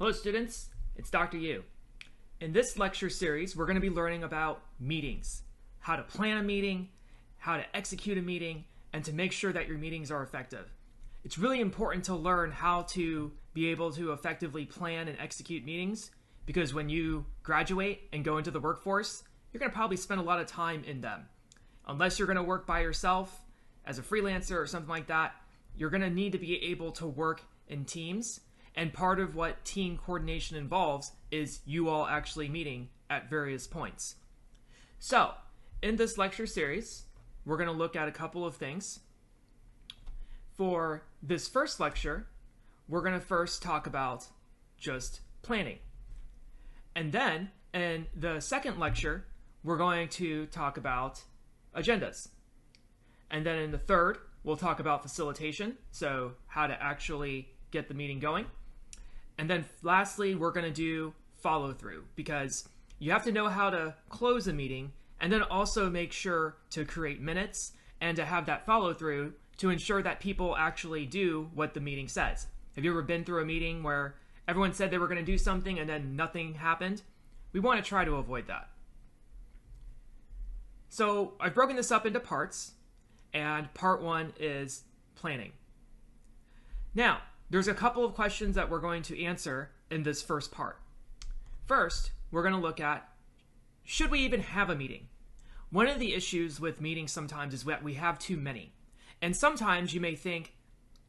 Hello students, it's Dr. Yu. In this lecture series, we're going to be learning about meetings, how to plan a meeting, how to execute a meeting, and to make sure that your meetings are effective. It's really important to learn how to be able to effectively plan and execute meetings, because when you graduate and go into the workforce, you're going to probably spend a lot of time in them. Unless you're going to work by yourself as a freelancer or something like that, you're going to need to be able to work in teams. And part of what team coordination involves is you all actually meeting at various points. So, in this lecture series, we're going to look at a couple of things. For this first lecture, we're going to first talk about just planning. And then, in the second lecture, we're going to talk about agendas. And then in the third, we'll talk about facilitation, so how to actually get the meeting going. And then lastly, we're going to do follow through, because you have to know how to close a meeting and then also make sure to create minutes and to have that follow through to ensure that people actually do what the meeting says. Have you ever been through a meeting where everyone said they were going to do something and then nothing happened? We want to try to avoid that. So I've broken this up into parts, and part one is planning. Now, there's a couple of questions that we're going to answer in this first part. First, we're going to look at, should we even have a meeting? One of the issues with meetings sometimes is that we have too many. And sometimes you may think,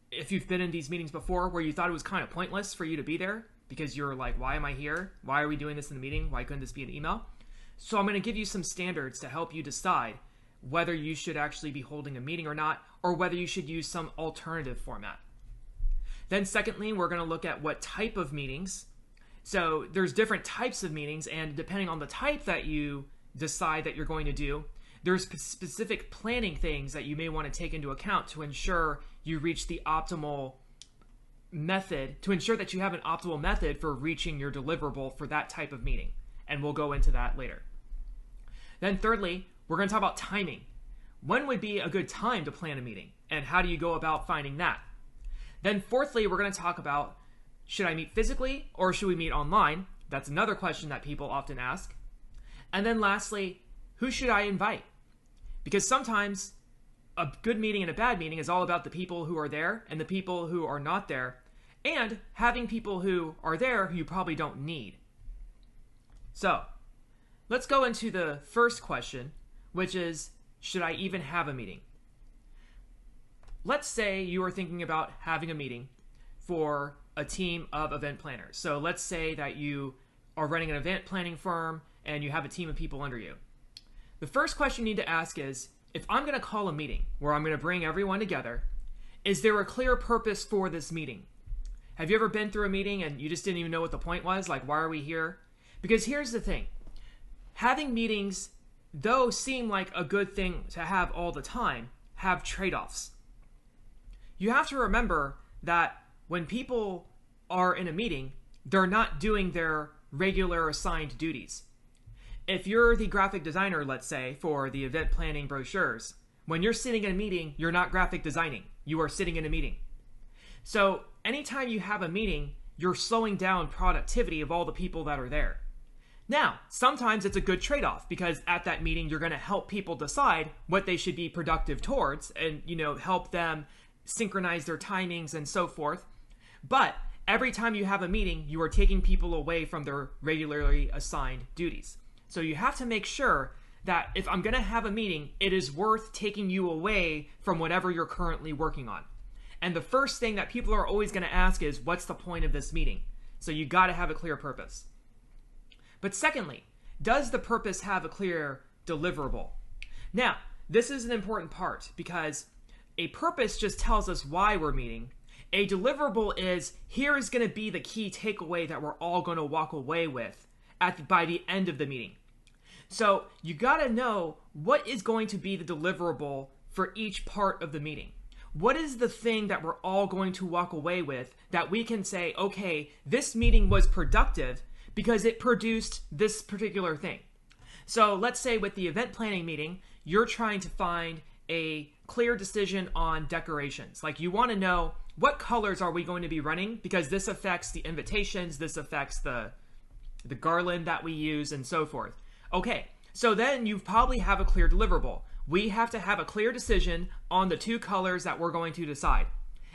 if you've been in these meetings before where you thought it was kind of pointless for you to be there because you're like, why am I here? Why are we doing this in the meeting? Why couldn't this be an email? So I'm going to give you some standards to help you decide whether you should actually be holding a meeting or not, or whether you should use some alternative format. Then secondly, we're going to look at what type of meetings. So there's different types of meetings, and depending on the type that you decide that you're going to do, there's specific planning things that you may want to take into account to ensure you reach the optimal method, to ensure that you have an optimal method for reaching your deliverable for that type of meeting. And we'll go into that later. Then thirdly, we're going to talk about timing. When would be a good time to plan a meeting, and how do you go about finding that? Then fourthly, we're going to talk about, should I meet physically or should we meet online? That's another question that people often ask. And then lastly, who should I invite? Because sometimes a good meeting and a bad meeting is all about the people who are there and the people who are not there, and having people who are there who you probably don't need. So, let's go into the first question, which is, should I even have a meeting? Let's say you are thinking about having a meeting for a team of event planners. So let's say that you are running an event planning firm and you have a team of people under you. The first question you need to ask is, if I'm going to call a meeting where I'm going to bring everyone together, is there a clear purpose for this meeting? Have you ever been through a meeting and you just didn't even know what the point was? Like, why are we here? Because here's the thing. Having meetings, though seem like a good thing to have all the time, have trade-offs. You have to remember that when people are in a meeting, they're not doing their regular assigned duties. If you're the graphic designer, let's say, for the event planning brochures, when you're sitting in a meeting, you're not graphic designing. You are sitting in a meeting. So anytime you have a meeting, you're slowing down productivity of all the people that are there. Now, sometimes it's a good trade-off, because at that meeting, you're going to help people decide what they should be productive towards and, help them synchronize their timings and so forth. But every time you have a meeting, you are taking people away from their regularly assigned duties. So you have to make sure that if I'm going to have a meeting, it is worth taking you away from whatever you're currently working on. And the first thing that people are always going to ask is, what's the point of this meeting? So you got to have a clear purpose. But secondly, does the purpose have a clear deliverable? Now, this is an important part, because a purpose just tells us why we're meeting. A deliverable is, here is going to be the key takeaway that we're all going to walk away with by the end of the meeting. So you got to know what is going to be the deliverable for each part of the meeting. What is the thing that we're all going to walk away with that we can say, okay, this meeting was productive because it produced this particular thing. So let's say with the event planning meeting, you're trying to find a clear decision on decorations. Like, you want to know what colors are we going to be running? Because this affects the invitations, this affects the garland that we use, and so forth. Okay, so then you probably have a clear deliverable. We have to have a clear decision on the 2 colors that we're going to decide.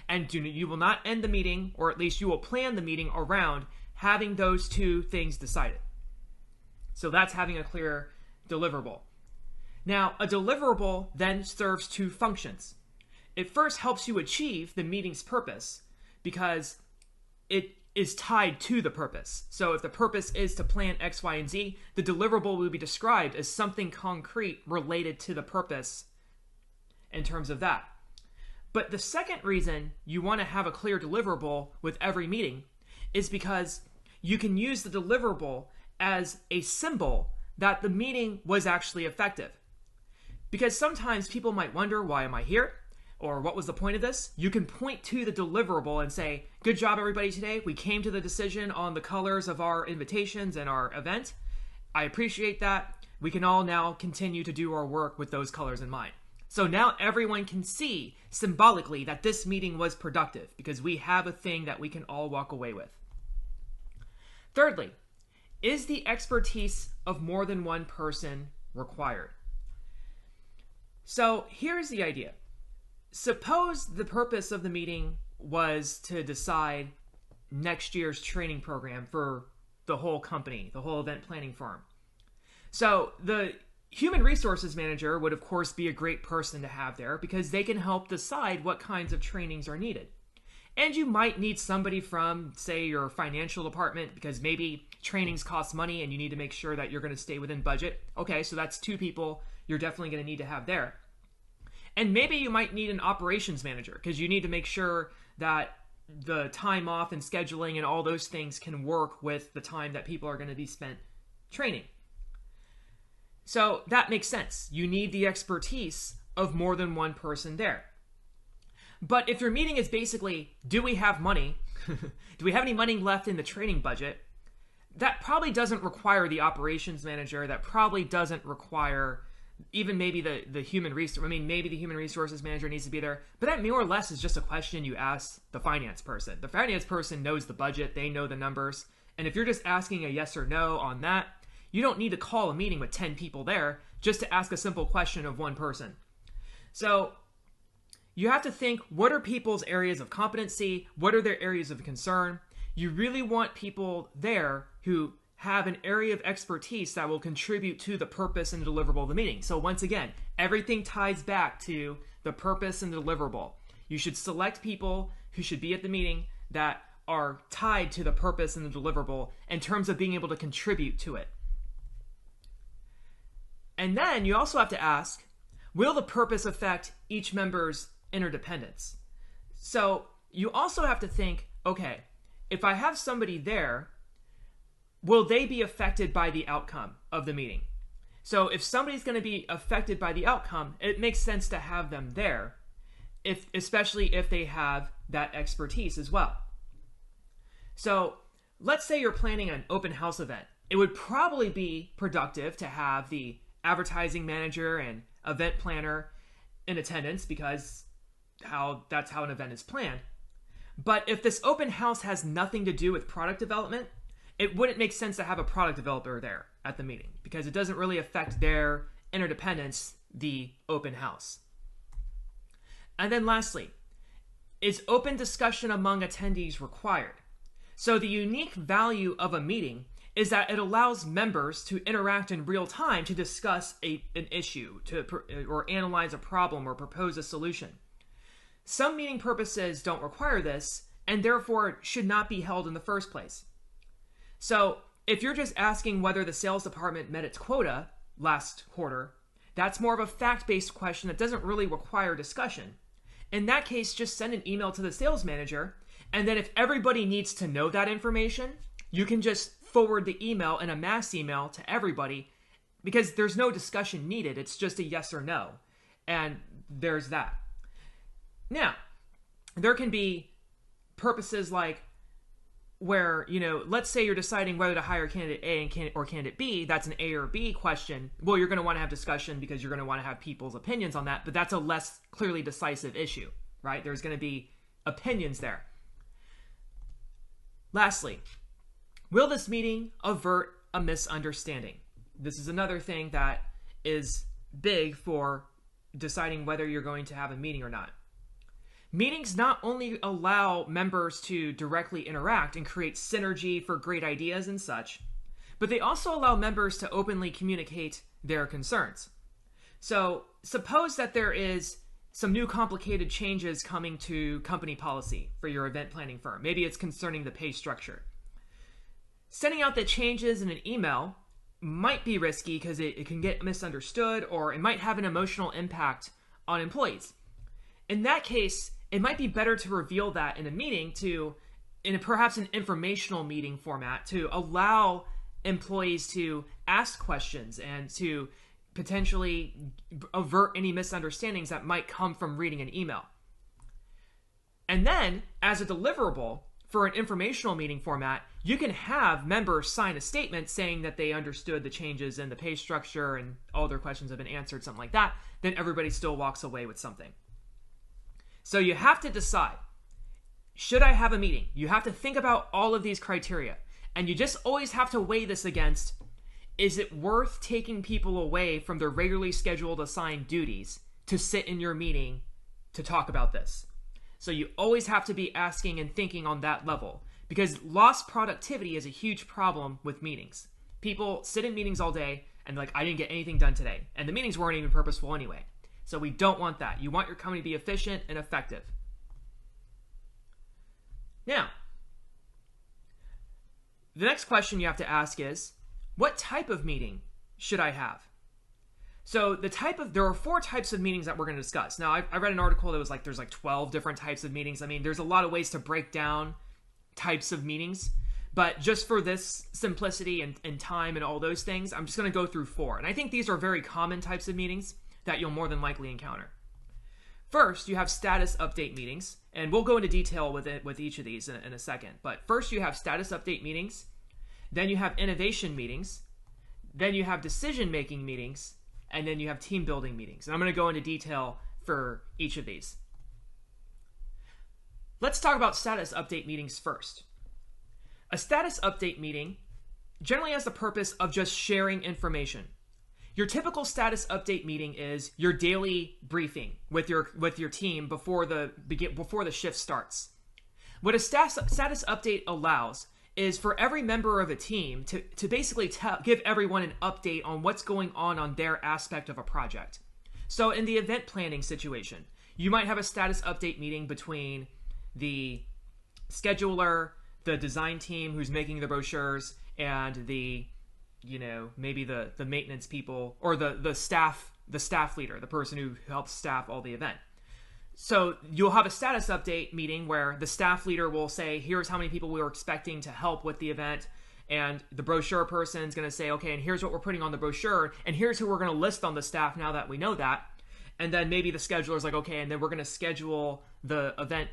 And you will not end the meeting, or at least you will plan the meeting around having those 2 things decided. So that's having a clear deliverable. Now, a deliverable then serves 2 functions. It first helps you achieve the meeting's purpose because it is tied to the purpose. So if the purpose is to plan X, Y, and Z, the deliverable will be described as something concrete related to the purpose in terms of that. But the second reason you want to have a clear deliverable with every meeting is because you can use the deliverable as a symbol that the meeting was actually effective. Because sometimes people might wonder, why am I here? Or what was the point of this? You can point to the deliverable and say, good job everybody today. We came to the decision on the colors of our invitations and our event. I appreciate that. We can all now continue to do our work with those colors in mind. So now everyone can see symbolically that this meeting was productive because we have a thing that we can all walk away with. Thirdly, is the expertise of more than one person required? So here's the idea. Suppose the purpose of the meeting was to decide next year's training program for the whole company, the whole event planning firm. So the human resources manager would, of course, be a great person to have there because they can help decide what kinds of trainings are needed. And you might need somebody from, say, your financial department because maybe trainings cost money and you need to make sure that you're going to stay within budget. Okay, so that's 2 people you're definitely going to need to have there. And maybe you might need an operations manager because you need to make sure that the time off and scheduling and all those things can work with the time that people are going to be spent training. So that makes sense. You need the expertise of more than one person there. But if your meeting is basically, do we have money? Do we have any money left in the training budget? That probably doesn't require the operations manager. That probably doesn't require even maybe the human resource. I mean, maybe the human resources manager needs to be there, but that more or less is just a question you ask the finance person. The finance person knows the budget, they know the numbers, and if you're just asking a yes or no on that, you don't need to call a meeting with 10 people there just to ask a simple question of one person. So you have to think, what are people's areas of competency? What are their areas of concern? You really want people there who have an area of expertise that will contribute to the purpose and deliverable of the meeting. So once again, everything ties back to the purpose and deliverable. You should select people who should be at the meeting that are tied to the purpose and the deliverable in terms of being able to contribute to it. And then you also have to ask, will the purpose affect each member's interdependence? So you also have to think, okay, if I have somebody there, will they be affected by the outcome of the meeting? So if somebody's going to be affected by the outcome, it makes sense to have them there, especially if they have that expertise as well. So let's say you're planning an open house event. It would probably be productive to have the advertising manager and event planner in attendance because that's how an event is planned. But if this open house has nothing to do with product development, it wouldn't make sense to have a product developer there at the meeting because it doesn't really affect their interdependence, the open house. And then lastly, is open discussion among attendees required? So the unique value of a meeting is that it allows members to interact in real time to discuss an issue or analyze a problem or propose a solution. Some meeting purposes don't require this and therefore should not be held in the first place. So if you're just asking whether the sales department met its quota last quarter, that's more of a fact-based question that doesn't really require discussion. In that case, just send an email to the sales manager, and then if everybody needs to know that information, you can just forward the email in a mass email to everybody because there's no discussion needed. It's just a yes or no, and there's that. Now, there can be purposes like where, let's say you're deciding whether to hire candidate A or candidate B. That's an A or B question. Well, you're going to want to have discussion because you're going to want to have people's opinions on that, but that's a less clearly decisive issue, right? There's going to be opinions there. Lastly, will this meeting avert a misunderstanding? This is another thing that is big for deciding whether you're going to have a meeting or not. Meetings not only allow members to directly interact and create synergy for great ideas and such, but they also allow members to openly communicate their concerns. So suppose that there is some new complicated changes coming to company policy for your event planning firm. Maybe it's concerning the pay structure. Sending out the changes in an email might be risky because it can get misunderstood, or it might have an emotional impact on employees. In that case, it might be better to reveal that in a meeting, perhaps an informational meeting format, to allow employees to ask questions and to potentially avert any misunderstandings that might come from reading an email. And then, as a deliverable for an informational meeting format, you can have members sign a statement saying that they understood the changes in the pay structure and all their questions have been answered, something like that. Then everybody still walks away with something. So you have to decide, should I have a meeting? You have to think about all of these criteria. And you just always have to weigh this against, is it worth taking people away from their regularly scheduled assigned duties to sit in your meeting to talk about this? So you always have to be asking and thinking on that level, because lost productivity is a huge problem with meetings. People sit in meetings all day and I didn't get anything done today. And the meetings weren't even purposeful anyway. So we don't want that. You want your company to be efficient and effective. Now, the next question you have to ask is, what type of meeting should I have? So there are 4 types of meetings that we're going to discuss. Now, I read an article that was there's 12 different types of meetings. I mean, there's a lot of ways to break down types of meetings, but just for this simplicity and time and all those things, I'm just going to go through 4. And I think these are very common types of meetings that you'll more than likely encounter. First, you have status update meetings, and we'll go into detail with each of these in a second. But first, you have status update meetings. Then you have innovation meetings. Then you have decision-making meetings. And then you have team building meetings. And I'm going to go into detail for each of these. Let's talk about status update meetings first. A status update meeting generally has the purpose of just sharing information. Your typical status update meeting is your daily briefing with your team before the shift starts. What a status update allows is for every member of a team to basically give everyone an update on what's going on their aspect of a project. So in the event planning situation, you might have a status update meeting between the scheduler, the design team who's making the brochures, and maybe the maintenance people, or the staff leader, the person who helps staff all the event. So you'll have a status update meeting where the staff leader will say, here's how many people we were expecting to help with the event. And the brochure person is going to say, okay, and here's what we're putting on the brochure. And here's who we're going to list on the staff now that we know that. And then maybe the scheduler is like, okay, and then we're going to schedule the event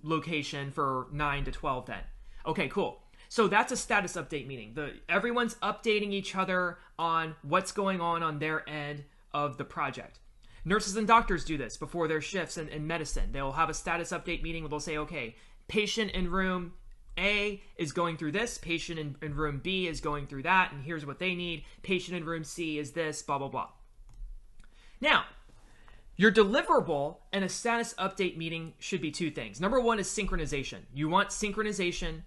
location for 9 to 12 then. Okay, cool. So that's a status update meeting. Everyone's updating each other on what's going on their end of the project. Nurses and doctors do this before their shifts in medicine. They'll have a status update meeting where they'll say, okay, patient in room A is going through this, patient in room B is going through that, and here's what they need. Patient in room C is this, blah, blah, blah. Now, your deliverable in a status update meeting should be 2 things. Number 1 is synchronization. You want synchronization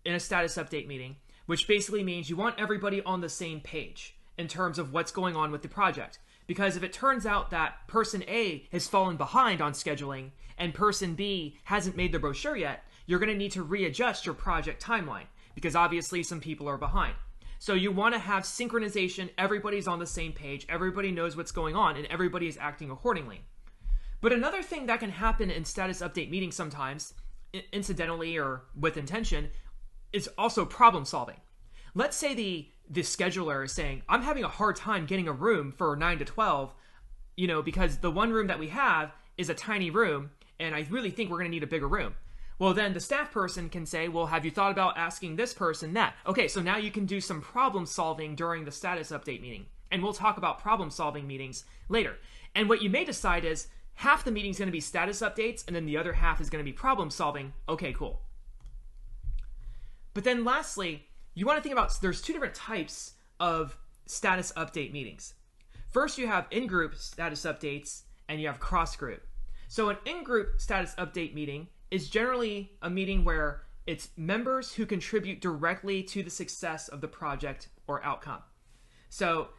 in a status update meeting, which basically means you want everybody on the same page in terms of what's going on with the project. Because if it turns out that person A has fallen behind on scheduling and person B hasn't made the brochure yet, you're going to need to readjust your project timeline because obviously some people are behind. So you want to have synchronization, everybody's on the same page, everybody knows what's going on, and everybody is acting accordingly. But another thing that can happen in status update meetings sometimes, incidentally or with intention, is also problem solving. Let's say the scheduler is saying, I'm having a hard time getting a room for 9 to 12, because the one room that we have is a tiny room, and I really think we're going to need a bigger room. Well, then the staff person can say, well, have you thought about asking this person that? Okay, so now you can do some problem solving during the status update meeting. And we'll talk about problem solving meetings later. And what you may decide is, half the meeting is going to be status updates, and then the other half is going to be problem solving. Okay, cool. But then lastly, you want to think about, there's two different types of status update meetings. First, you have in-group status updates, and you have cross-group. So an in-group status update meeting is generally a meeting where it's members who contribute directly to the success of the project or outcome. So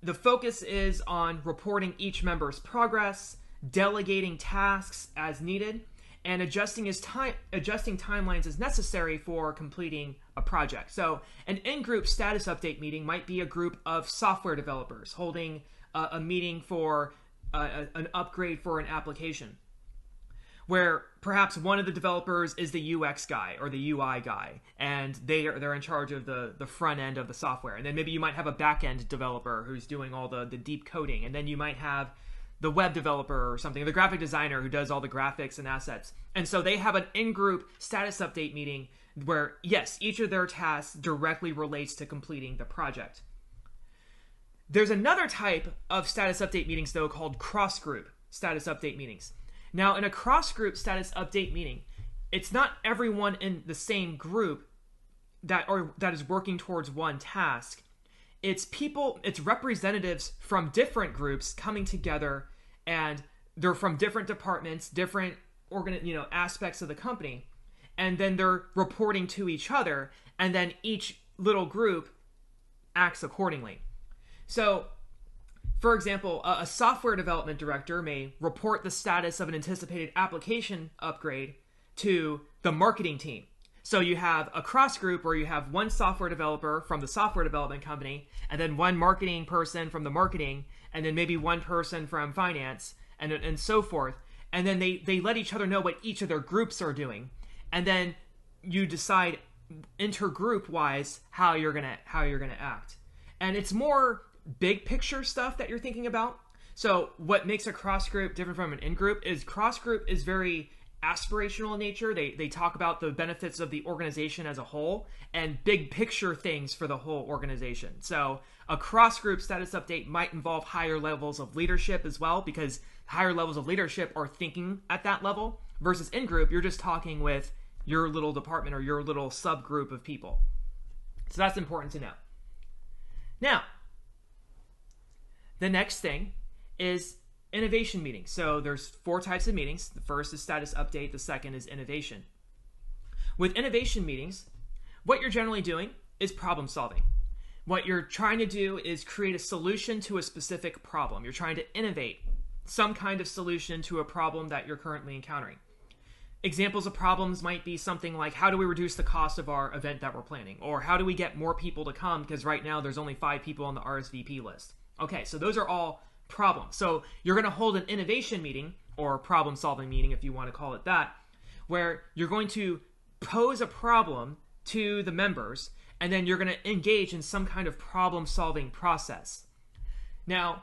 the focus is on reporting each member's progress, delegating tasks as needed, and adjusting timelines as necessary for completing a project. So an in-group status update meeting might be a group of software developers holding a meeting for an upgrade for an application, where perhaps one of the developers is the UX guy or the UI guy, and they're in charge of the front end of the software. And then maybe you might have a back-end developer who's doing all the deep coding, and then you might have the web developer or something, the graphic designer who does all the graphics and assets. And so they have an in-group status update meeting where, yes, each of their tasks directly relates to completing the project. There's another type of status update meetings, though, called cross-group status update meetings. Now, in a cross-group status update meeting, it's not everyone in the same group that is working towards one task. It's representatives from different groups coming together, and they're from different departments, different aspects of the company, and then they're reporting to each other, and then each little group acts accordingly. So, for example, a software development director may report the status of an anticipated application upgrade to the marketing team. So you have a cross group where you have one software developer from the software development company, and then one marketing person from the marketing, and then maybe one person from finance, and so forth. And then they let each other know what each of their groups are doing. And then you decide intergroup wise how you're gonna act. And it's more big picture stuff that you're thinking about. So what makes a cross group different from an in group is cross group is very aspirational in nature. They talk about the benefits of the organization as a whole and big picture things for the whole organization. So a cross group status update might involve higher levels of leadership as well, because higher levels of leadership are thinking at that level, versus in group, you're just talking with your little department or your little subgroup of people. So that's important to know. Now, the next thing is innovation meetings. So there's 4 types of meetings. The first is status update. The second is innovation. With innovation meetings, what you're generally doing is problem solving. What you're trying to do is create a solution to a specific problem. You're trying to innovate some kind of solution to a problem that you're currently encountering. Examples of problems might be something like, how do we reduce the cost of our event that we're planning? Or how do we get more people to come, because right now there's only 5 people on the RSVP list. Okay, so those are all problems. So you're going to hold an innovation meeting, or problem solving meeting if you want to call it that, where you're going to pose a problem to the members, and then you're going to engage in some kind of problem solving process. Now,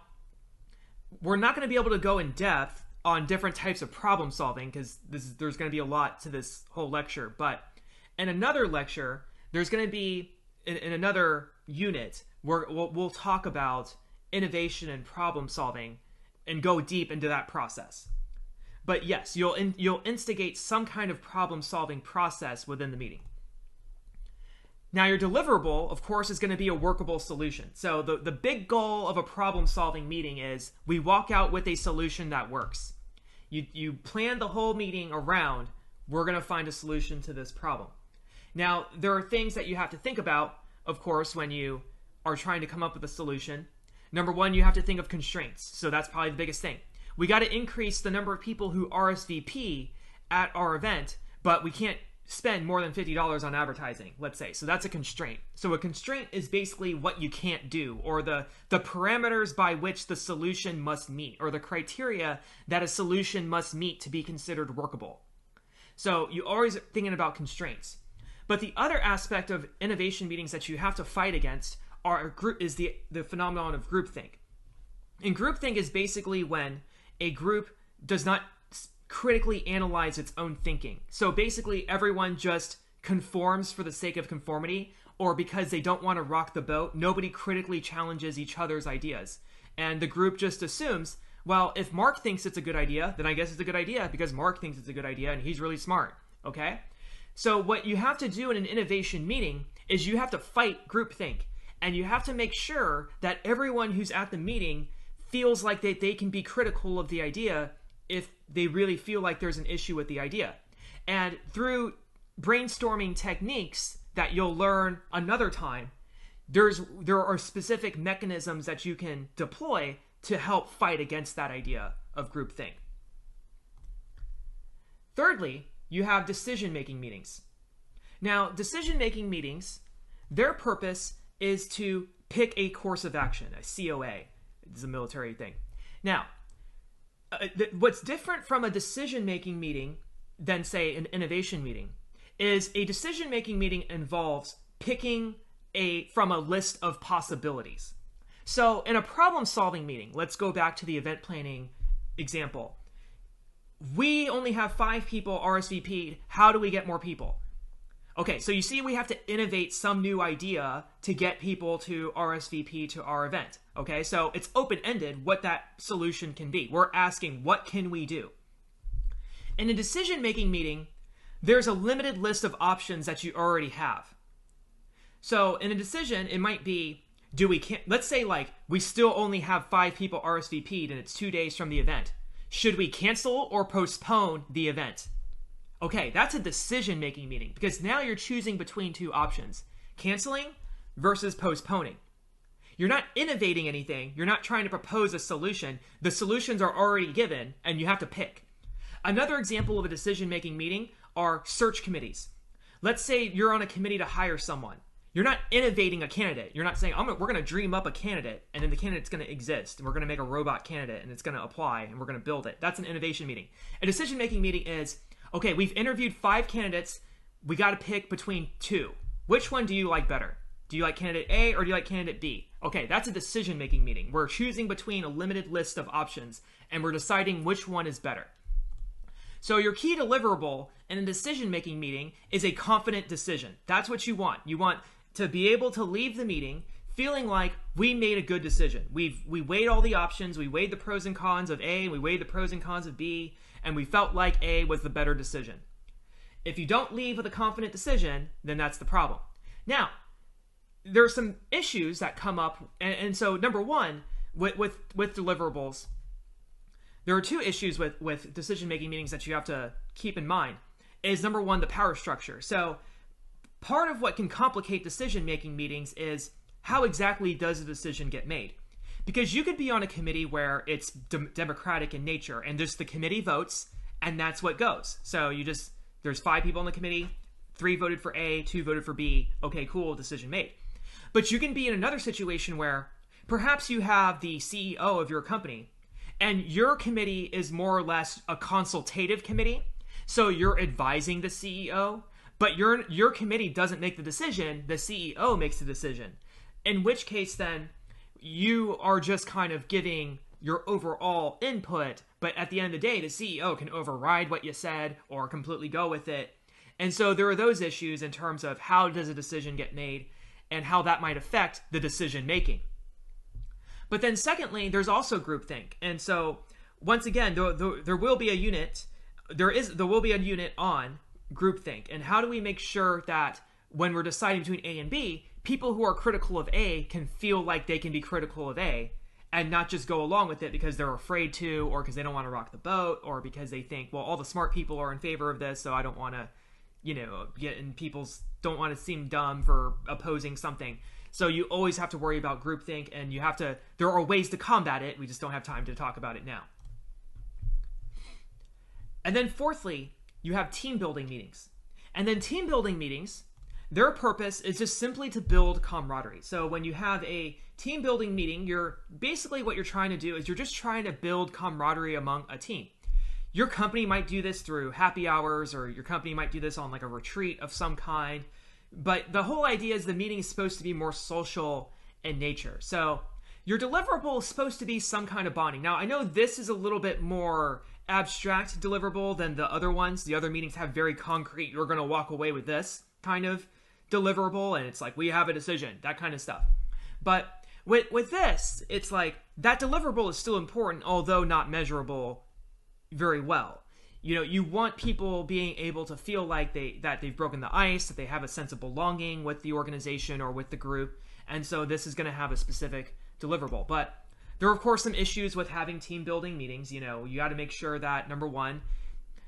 we're not going to be able to go in depth on different types of problem solving, because there's going to be a lot to this whole lecture, but in another lecture, there's going to be, in another unit, where we'll talk about innovation and problem solving and go deep into that process. But yes, you'll instigate some kind of problem solving process within the meeting. Now, your deliverable, of course, is going to be a workable solution. So the big goal of a problem solving meeting is we walk out with a solution that works. You plan the whole meeting around, we're going to find a solution to this problem. Now, there are things that you have to think about, of course, when you are trying to come up with a solution. Number one, you have to think of constraints. So that's probably the biggest thing. We got to increase the number of people who RSVP at our event, but we can't spend more than $50 on advertising, let's say. So that's a constraint. So a constraint is basically what you can't do, or the parameters by which the solution must meet, or the criteria that a solution must meet to be considered workable. So you always thinking about constraints. But the other aspect of innovation meetings that you have to fight against is the phenomenon of groupthink. And groupthink is basically when a group does not critically analyze its own thinking. So basically everyone just conforms for the sake of conformity, or because they don't want to rock the boat. Nobody critically challenges each other's ideas. And the group just assumes, Well, if Mark thinks it's a good idea, then I guess it's a good idea because Mark thinks it's a good idea and he's really smart, okay? So what you have to do in an innovation meeting is you have to fight groupthink, and you have to make sure that everyone who's at the meeting feels like they can be critical of the idea if they really feel like there's an issue with the idea. And through brainstorming techniques that you'll learn another time, there are specific mechanisms that you can deploy to help fight against that idea of groupthink. Thirdly, you have decision-making meetings. Now, decision-making meetings, their purpose is to pick a course of action, a COA. It's a military thing. Now, what's different from a decision-making meeting than, say, an innovation meeting is a decision-making meeting involves picking from a list of possibilities. So in a problem-solving meeting, let's go back to the event planning example. We only have 5 people RSVP'd. How do we get more people? Okay, so you see we have to innovate some new idea to get people to RSVP to our event. Okay, so it's open-ended what that solution can be. We're asking, what can we do? In a decision-making meeting, there's a limited list of options that you already have. So in a decision, it might be, let's say like we still only have 5 people RSVP'd and it's 2 days from the event. Should we cancel or postpone the event? Okay, that's a decision-making meeting because now you're choosing between 2 options, canceling versus postponing. You're not innovating anything. You're not trying to propose a solution. The solutions are already given and you have to pick. Another example of a decision-making meeting are search committees. Let's say you're on a committee to hire someone. You're not innovating a candidate. You're not saying, we're going to dream up a candidate and then the candidate's going to exist and we're going to make a robot candidate and it's going to apply and we're going to build it. That's an innovation meeting. A decision-making meeting is, okay, we've interviewed 5 candidates. We got to pick between 2. Which one do you like better? Do you like candidate A or do you like candidate B? Okay, that's a decision-making meeting. We're choosing between a limited list of options and we're deciding which one is better. So your key deliverable in a decision-making meeting is a confident decision. That's what you want. You want to be able to leave the meeting feeling like we made a good decision. We weighed all the options. We weighed the pros and cons of A. We weighed the pros and cons of B. And we felt like A was the better decision. If you don't leave with a confident decision, then that's the problem. Now, there are some issues that come up. And so number one, with deliverables, there are 2 issues with decision-making meetings that you have to keep in mind. Is number one, the power structure. So part of what can complicate decision-making meetings is how exactly does a decision get made? Because you could be on a committee where it's democratic in nature and just the committee votes and that's what goes. So there's 5 people on the committee, 3 voted for A, 2 voted for B. Okay, cool, decision made. But you can be in another situation where perhaps you have the CEO of your company and your committee is more or less a consultative committee. So you're advising the CEO, but your committee doesn't make the decision, the CEO makes the decision. In which case then, you are just kind of giving your overall input, but at the end of the day, the CEO can override what you said or completely go with it. And so there are those issues in terms of how does a decision get made and how that might affect the decision making. But then secondly, there's also groupthink. And so once again, there will be a unit, there will be a unit on groupthink. And how do we make sure that when we're deciding between A and B, people who are critical of A can feel like they can be critical of A and not just go along with it because they're afraid to, or because they don't want to rock the boat, or because they think, well, all the smart people are in favor of this, so I don't want to, get in people's, don't want to seem dumb for opposing something. So you always have to worry about groupthink, and there are ways to combat it. We just don't have time to talk about it now. And then fourthly, you have team building meetings. And then team building meetings, their purpose is just simply to build camaraderie. So when you have a team building meeting, what you're trying to do is you're just trying to build camaraderie among a team. Your company might do this through happy hours, or your company might do this on like a retreat of some kind. But the whole idea is the meeting is supposed to be more social in nature. So your deliverable is supposed to be some kind of bonding. Now, I know this is a little bit more abstract deliverable than the other ones. The other meetings have very concrete, you're going to walk away with this kind of deliverable, and it's like, we have a decision, that kind of stuff. But With this, it's like that deliverable is still important, although not measurable very well. You want people being able to feel like they've broken the ice, that they have a sense of belonging with the organization or with the group, and so this is going to have a specific deliverable. But there are, of course, some issues with having team building meetings. You got to make sure that, number one,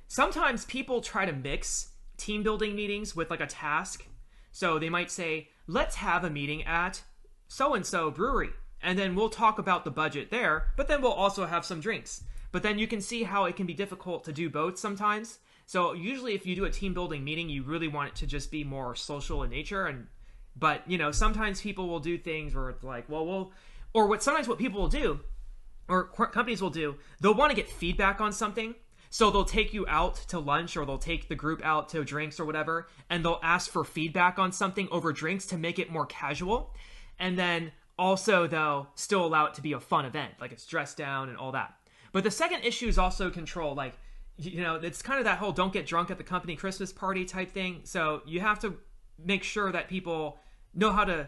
sometimes people try to mix team building meetings with like a task. So they might say, let's have a meeting at so-and-so brewery, and then we'll talk about the budget there, but then we'll also have some drinks. But then you can see how it can be difficult to do both sometimes. So usually if you do a team building meeting, you really want it to just be more social in nature. But sometimes people will do things where it's like, sometimes what people will do, or companies will do, they'll want to get feedback on something. So they'll take you out to lunch, or they'll take the group out to drinks or whatever, and they'll ask for feedback on something over drinks to make it more casual. And then also, though, still allow it to be a fun event, like it's dressed down and all that. But the second issue is also control. Like, it's kind of that whole don't get drunk at the company Christmas party type thing. So you have to make sure that people know how to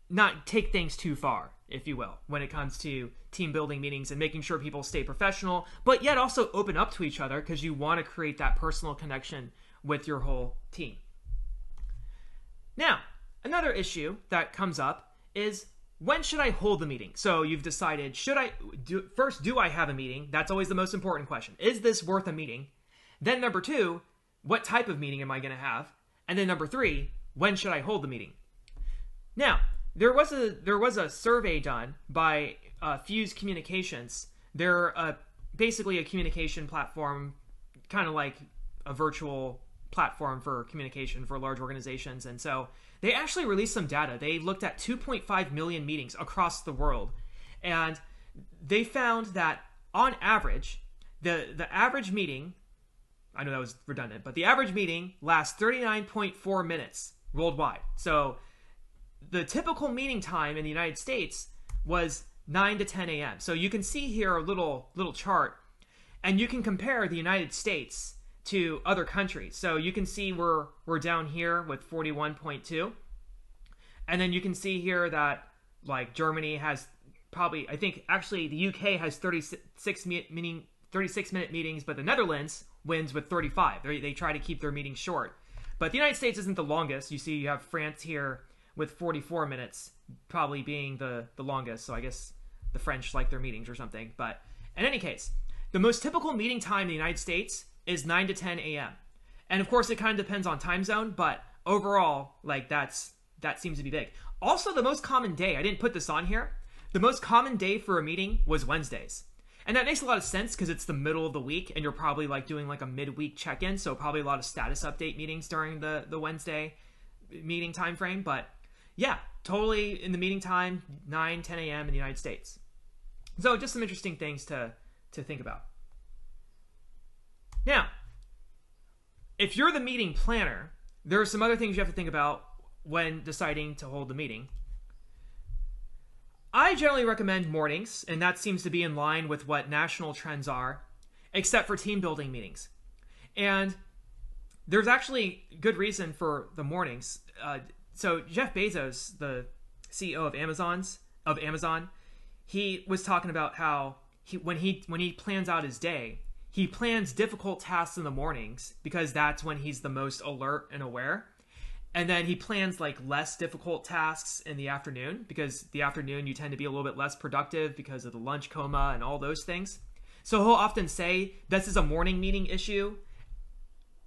not take things too far, if you will, when it comes to team building meetings, and making sure people stay professional, but yet also open up to each other, because you want to create that personal connection with your whole team. Now, another issue that comes up is, when should I hold the meeting? So you've decided, do I have a meeting? That's always the most important question. Is this worth a meeting? Then number 2, what type of meeting am I going to have? And then number 3, when should I hold the meeting? Now, there was a survey done by Fuse Communications. They're basically a communication platform, kind of like a virtual platform for communication for large organizations. And so they actually released some data. They looked at 2.5 million meetings across the world, and they found that on average, the average meeting, I know that was redundant, but the average meeting lasts 39.4 minutes worldwide. So the typical meeting time in the United States was 9 to 10 a.m. So you can see here a little chart, and you can compare the United States to other countries. So you can see we're down here with 41.2. And then you can see here that like Germany has probably, I think actually the UK has 36-minute meetings, but the Netherlands wins with 35. They try to keep their meetings short. But the United States isn't the longest. You see you have France here with 44 minutes probably being the longest. So I guess the French like their meetings or something. But in any case, the most typical meeting time in the United States is 9 to 10 a.m. And of course, it kind of depends on time zone, but overall, like that seems to be big. Also, the most common day, I didn't put this on here, the most common day for a meeting was Wednesdays. And that makes a lot of sense because it's the middle of the week, and you're probably like doing like a midweek check-in, so probably a lot of status update meetings during the Wednesday meeting time frame. But yeah, totally in the meeting time, 9, 10 a.m. in the United States. So just some interesting things to think about. Now, if you're the meeting planner, there are some other things you have to think about when deciding to hold the meeting. I generally recommend mornings, and that seems to be in line with what national trends are, except for team building meetings. And there's actually good reason for the mornings. So Jeff Bezos, the CEO of Amazon, he was talking about how when he plans out his day, he plans difficult tasks in the mornings because that's when he's the most alert and aware. And then he plans like less difficult tasks in the afternoon, because the afternoon you tend to be a little bit less productive because of the lunch coma and all those things. So he'll often say, this is a morning meeting issue,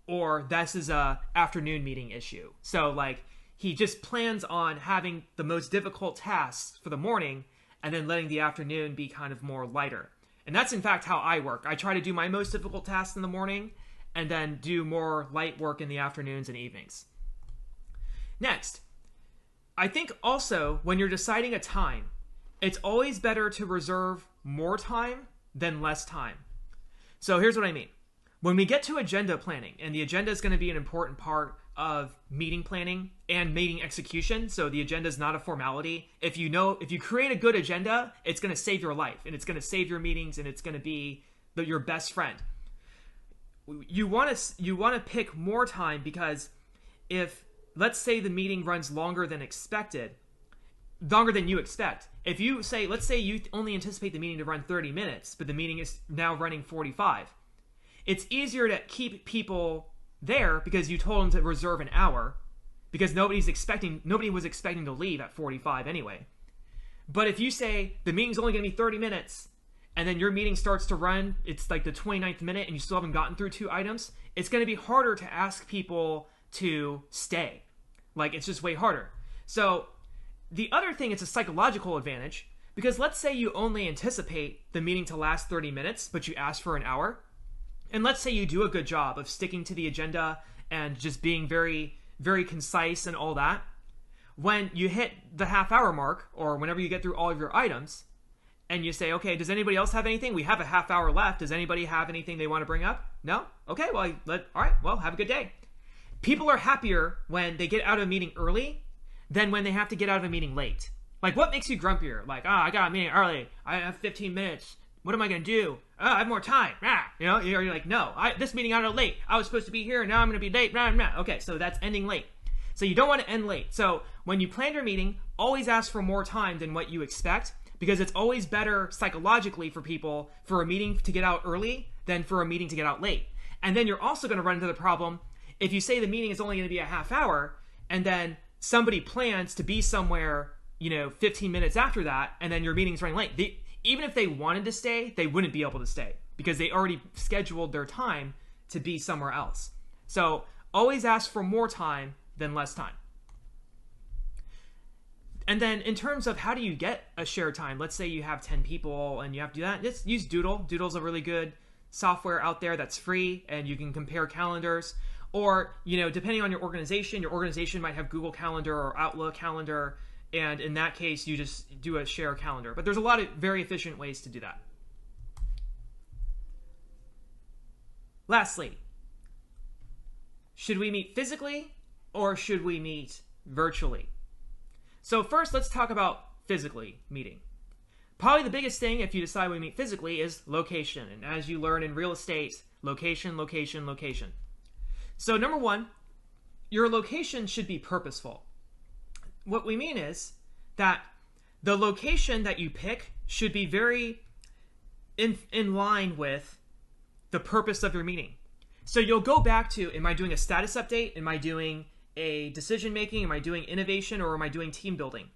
or this is a afternoon meeting issue. So like he just plans on having the most difficult tasks for the morning and then letting the afternoon be kind of more lighter. And that's in fact how I work. I try to do my most difficult tasks in the morning and then do more light work in the afternoons and evenings. Next, I think also when you're deciding a time, it's always better to reserve more time than less time. So here's what I mean. When we get to agenda planning, and the agenda is going to be an important part of meeting planning and meeting execution. So the agenda is not a formality. If you create a good agenda, it's going to save your life, and it's going to save your meetings, and it's going to be your best friend. You want to pick more time, because if, let's say, the meeting runs longer than expected, longer than you expect. If you say, let's say you only anticipate the meeting to run 30 minutes, but the meeting is now running 45. It's easier to keep people there because you told them to reserve an hour, because nobody was expecting to leave at 45 anyway. But if you say the meeting's only going to be 30 minutes, and then your meeting starts to run, it's like the 29th minute and you still haven't gotten through 2 items, it's going to be harder to ask people to stay. Like, it's just way harder. So the other thing, it's a psychological advantage, because let's say you only anticipate the meeting to last 30 minutes, but you ask for an hour. And let's say you do a good job of sticking to the agenda and just being very, very concise and all that. When you hit the half-hour mark, or whenever you get through all of your items, and you say, okay, does anybody else have anything? We have a half hour left. Does anybody have anything they want to bring up? No? Okay, well, all right, well, have a good day. People are happier when they get out of a meeting early than when they have to get out of a meeting late. Like, what makes you grumpier? Like, I got a meeting early. I have 15 minutes. What am I going to do? I have more time. You're like, no, this meeting got out late. I was supposed to be here. Now I'm going to be late. Okay, so that's ending late. So you don't want to end late. So when you plan your meeting, always ask for more time than what you expect, because it's always better psychologically for people for a meeting to get out early than for a meeting to get out late. And then you're also going to run into the problem if you say the meeting is only going to be a half hour, and then somebody plans to be somewhere, 15 minutes after that, and then your meeting's running late. Even if they wanted to stay, they wouldn't be able to stay because they already scheduled their time to be somewhere else. So always ask for more time than less time. And then in terms of how do you get a shared time, let's say you have 10 people and you have to do that, just use Doodle. Doodle's a really good software out there that's free, and you can compare calendars. Or, depending on your organization might have Google Calendar or Outlook Calendar, and in that case, you just do a share calendar. But there's a lot of very efficient ways to do that. Lastly, should we meet physically or should we meet virtually? So first, let's talk about physically meeting. Probably the biggest thing, if you decide we meet physically, is location. And as you learn in real estate, location, location, location. So number one, your location should be purposeful. What we mean is that the location that you pick should be very in line with the purpose of your meeting. So you'll go back to, am I doing a status update? Am I doing a decision making? Am I doing innovation, or am I doing team building?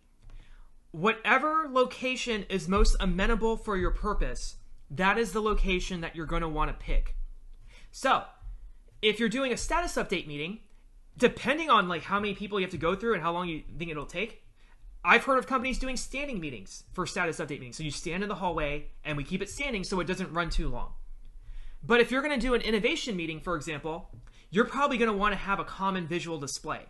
Whatever location is most amenable for your purpose, that is the location that you're going to want to pick. So if you're doing a status update meeting, depending on how many people you have to go through and how long you think it'll take, I've heard of companies doing standing meetings for status update meetings. So you stand in the hallway and we keep it standing so it doesn't run too long. But if you're going to do an innovation meeting, for example, you're probably going to want to have a common visual display,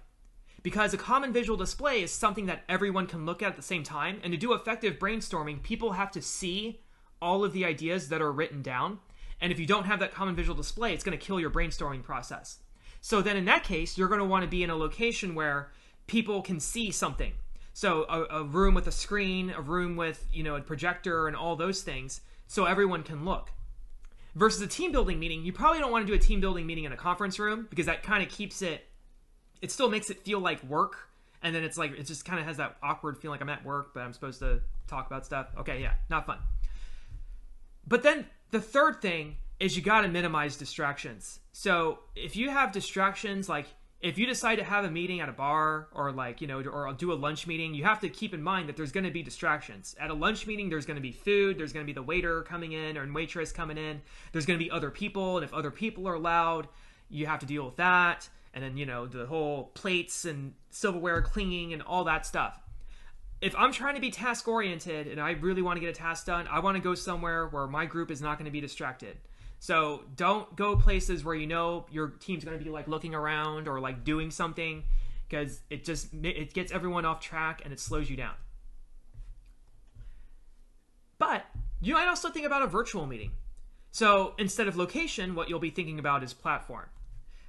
because a common visual display is something that everyone can look at the same time. And to do effective brainstorming, people have to see all of the ideas that are written down. And if you don't have that common visual display, it's going to kill your brainstorming process. So then in that case, you're going to want to be in a location where people can see something. So a room with a screen, a room with, a projector and all those things, so everyone can look. Versus a team building meeting, you probably don't want to do a team building meeting in a conference room, because that kind of keeps it still makes it feel like work. And then it just kind of has that awkward feeling like I'm at work, but I'm supposed to talk about stuff. Okay, yeah, not fun. But then the third thing is you got to minimize distractions. So if you have distractions, like if you decide to have a meeting at a bar or or do a lunch meeting, you have to keep in mind that there's going to be distractions. At a lunch meeting, there's going to be food, there's going to be the waiter coming in or waitress coming in. There's going to be other people, and if other people are loud, you have to deal with that. And then, the whole plates and silverware cleaning and all that stuff. If I'm trying to be task oriented and I really want to get a task done, I want to go somewhere where my group is not going to be distracted. So don't go places where your team's going to be looking around or doing something, because it gets everyone off track and it slows you down. But you might also think about a virtual meeting. So instead of location, what you'll be thinking about is platform.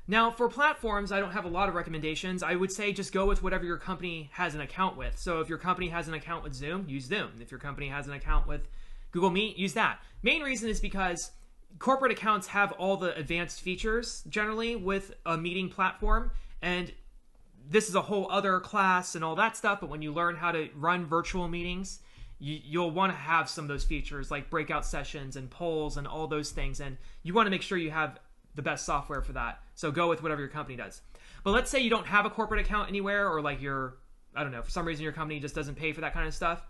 Now, for platforms, I don't have a lot of recommendations. I would say just go with whatever your company has an account with. So if your company has an account with Zoom, use Zoom. If your company has an account with Google Meet, use that. Main reason is because corporate accounts have all the advanced features generally with a meeting platform, and this is a whole other class and all that stuff, but when you learn how to run virtual meetings, you'll want to have some of those features like breakout sessions and polls and all those things, and you want to make sure you have the best software for that. So go with whatever your company does. But let's say you don't have a corporate account anywhere, or like I don't know, for some reason your company just doesn't pay for that kind of stuff.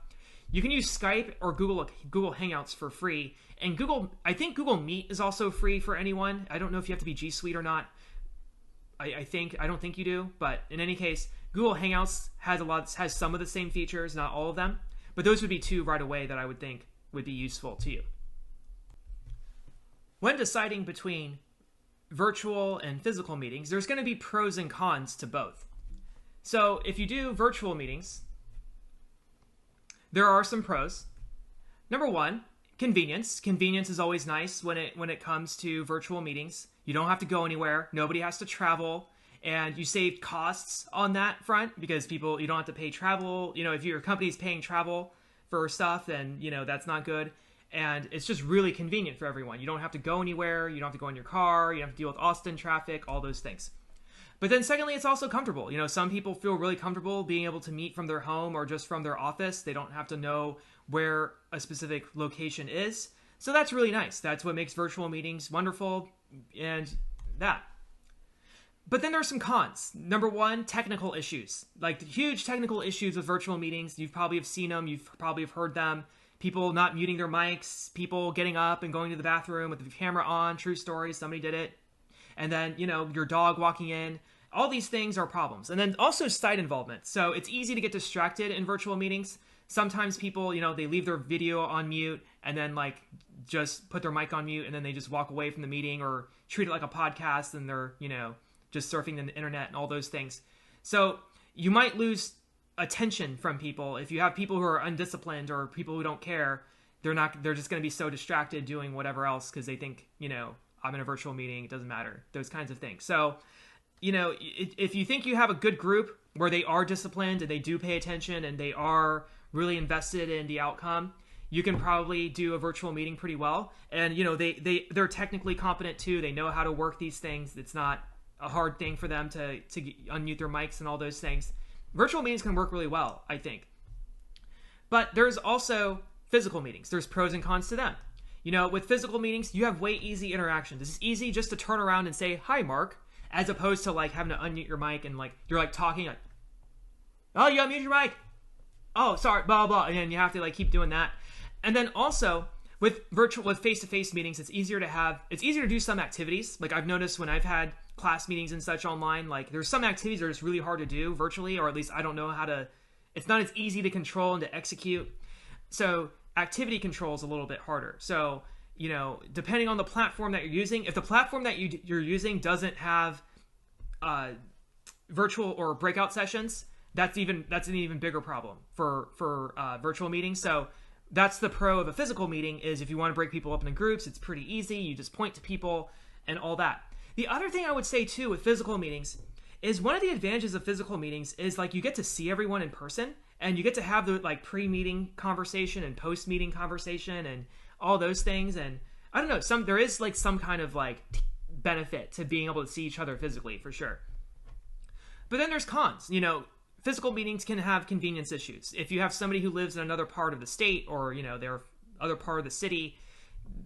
You can use Skype or Google Hangouts for free. And I think Google Meet is also free for anyone. I don't know if you have to be G Suite or not. I don't think you do, but in any case, Google Hangouts has some of the same features, not all of them. But those would be two right away that I would think would be useful to you. When deciding between virtual and physical meetings, there's going to be pros and cons to both. So if you do virtual meetings, there are some pros. Number one, convenience. Convenience is always nice when it comes to virtual meetings. You don't have to go anywhere. Nobody has to travel. And you save costs on that front because you don't have to pay travel. If your company's paying travel for stuff, then, that's not good. And it's just really convenient for everyone. You don't have to go anywhere. You don't have to go in your car. You don't have to deal with Austin traffic, all those things. But then secondly, it's also comfortable. Some people feel really comfortable being able to meet from their home or just from their office. They don't have to know where a specific location is. So that's really nice. That's what makes virtual meetings wonderful, and that. But then there's some cons. Number one, technical issues. Like the huge technical issues with virtual meetings. You probably have seen them. You've probably have heard them. People not muting their mics. People getting up and going to the bathroom with the camera on. True story. Somebody did it. And then, your dog walking in. All these things are problems. And then also site involvement. So it's easy to get distracted in virtual meetings. Sometimes people, they leave their video on mute and then just put their mic on mute and then they just walk away from the meeting or treat it like a podcast and they're, just surfing the internet and all those things. So you might lose attention from people if you have people who are undisciplined or people who don't care. They're just going to be so distracted doing whatever else because they think, I'm in a virtual meeting, it doesn't matter. Those kinds of things. So, if you think you have a good group where they are disciplined and they do pay attention and they are really invested in the outcome, you can probably do a virtual meeting pretty well. And, they're technically competent too. They know how to work these things. It's not a hard thing for them to unmute their mics and all those things. Virtual meetings can work really well, I think. But there's also physical meetings. There's pros and cons to them. With physical meetings, you have way easy interactions. It's easy just to turn around and say, "Hi, Mark," as opposed to having to unmute your mic and you're talking "Oh, you unmute your mic. Oh, sorry, blah, blah," and then you have to keep doing that. And then also with face-to-face meetings, it's easier to do some activities. I've noticed when I've had class meetings and such online, there's some activities that are just really hard to do virtually, or at least I don't know how to, it's not as easy to control and to execute. So activity control is a little bit harder. So, depending on the platform that you're using, if the platform that you're using doesn't have virtual or breakout sessions, that's an even bigger problem for virtual meetings. So that's the pro of a physical meeting, is if you want to break people up into groups, it's pretty easy. You just point to people and all that. The other thing I would say too with physical meetings is one of the advantages of physical meetings is you get to see everyone in person and you get to have the pre-meeting conversation and post-meeting conversation and all those things. And I don't know, there is some kind of benefit to being able to see each other physically for sure. But then there's cons. Physical meetings can have convenience issues. If you have somebody who lives in another part of the state or, their other part of the city,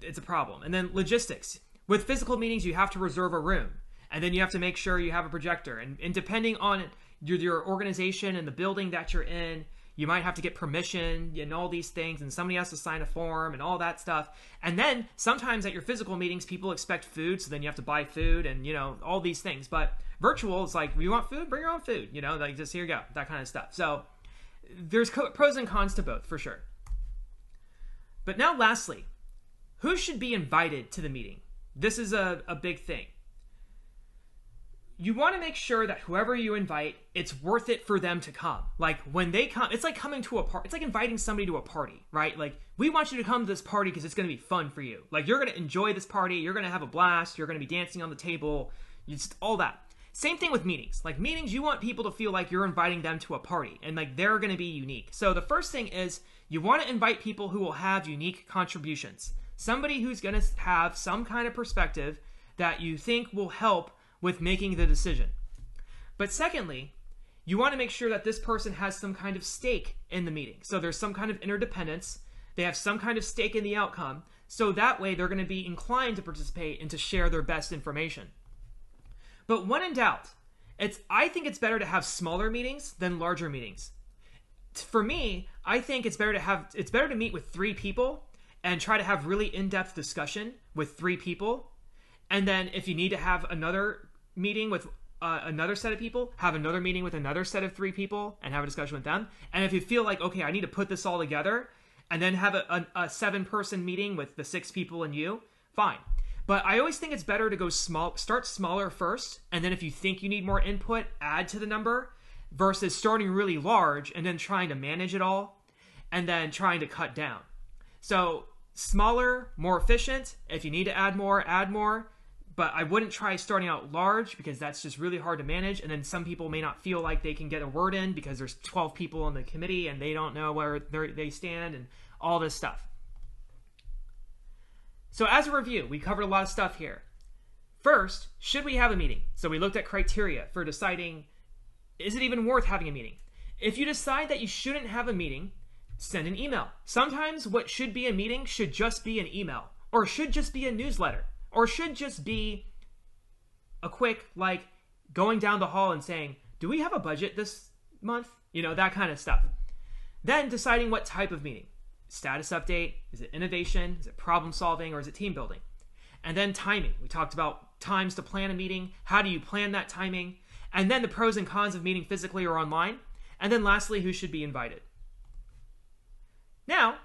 it's a problem. And then logistics. With physical meetings, you have to reserve a room. And then you have to make sure you have a projector. And depending on your organization and the building that you're in, you might have to get permission and all these things. And somebody has to sign a form and all that stuff. And then sometimes at your physical meetings, people expect food. So then you have to buy food and, all these things. But virtual, it's you want food? Bring your own food. Just here you go. That kind of stuff. So there's pros and cons to both for sure. But now lastly, who should be invited to the meeting? This is a big thing. You want to make sure that whoever you invite, it's worth it for them to come. When they come, it's like coming to a party. It's like inviting somebody to a party, right? We want you to come to this party because it's going to be fun for you. You're going to enjoy this party. You're going to have a blast. You're going to be dancing on the table. Just all that. Same thing with meetings. Meetings, you want people to feel like you're inviting them to a party and they're going to be unique. So the first thing is you want to invite people who will have unique contributions. Somebody who's going to have some kind of perspective that you think will help with making the decision. But secondly, you want to make sure that this person has some kind of stake in the meeting. So there's some kind of interdependence. They have some kind of stake in the outcome. So that way they're going to be inclined to participate and to share their best information. But when in doubt, I think it's better to have smaller meetings than larger meetings. For me, I think it's better to meet with 3 people and try to have really in-depth discussion with 3 people. And then if you need to have another meeting with another set of people, have another meeting with another set of 3 people and have a discussion with them. And if you feel like, okay, I need to put this all together and then have a 7-person meeting with the 6 people and you, fine. But I always think it's better to go start smaller first. And then if you think you need more input, add to the number versus starting really large and then trying to manage it all and then trying to cut down. So smaller, more efficient. If you need to add more, add more. But I wouldn't try starting out large because that's just really hard to manage. And then some people may not feel like they can get a word in because there's 12 people on the committee and they don't know where they stand and all this stuff. So as a review, we covered a lot of stuff here. First, should we have a meeting? So we looked at criteria for deciding, is it even worth having a meeting? If you decide that you shouldn't have a meeting, send an email. Sometimes what should be a meeting should just be an email, or should just be a newsletter, or should just be a quick, like, going down the hall and saying, do we have a budget this month? You know, that kind of stuff. Then deciding what type of meeting. Status update, is it innovation, is it problem solving, or is it team building? And then timing. We talked about times to plan a meeting. How do you plan that timing? And then the pros and cons of meeting physically or online. And then lastly, who should be invited. Now,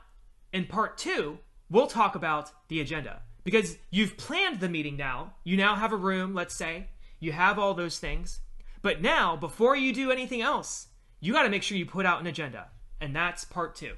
in part 2, we'll talk about the agenda. Because you've planned the meeting now. You now have a room, let's say. You have all those things. But now, before you do anything else, you got to make sure you put out an agenda. And that's part 2.